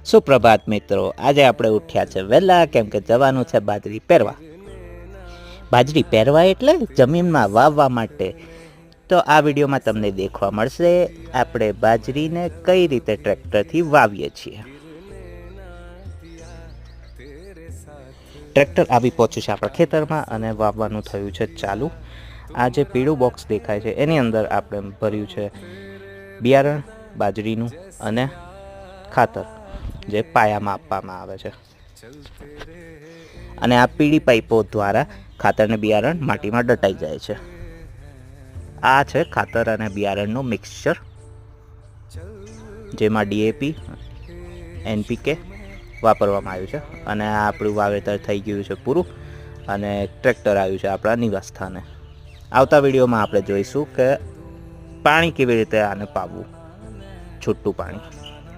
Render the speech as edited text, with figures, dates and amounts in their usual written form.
સુપ્રભાત મિત્રો, આજે આપણે ઉઠ્યા છે વહેલા કેમ કે જવાનું છે બાજરી પહેરવા. બાજરી પહેરવા એટલે જમીનમાં વાવવા માટે. તો આ વિડીયોમાં તમને દેખવા મળશે આપણે બાજરીને કઈ રીતે ટ્રેક્ટરથી વાવીએ છીએ. ટ્રેક્ટર આવી પહોંચ્યું છે આપણા ખેતરમાં અને વાવવાનું થયું છે ચાલુ. આ જે પીળું બોક્સ દેખાય છે એની અંદર આપણે ભર્યું છે બિયારણ બાજરીનું અને ખાતર જે પાયામાં આપવામાં આવે છે. અને આ પીળી પાઇપો દ્વારા ખાતરને બિયારણ માટીમાં દટાઈ જાય છે. આ છે ખાતર અને બિયારણનું મિક્સચર, જેમાં DAP NPK વાપરવામાં આવ્યું છે. અને આ આપણું વાવેતર થઈ ગયું છે પૂરું અને ટ્રેક્ટર આવ્યું છે આપણા નિવાસ સ્થાને. આવતા વિડીયોમાં આપણે જોઈશું કે પાણી કેવી રીતે આને પાવવું, છૂટું પાણી.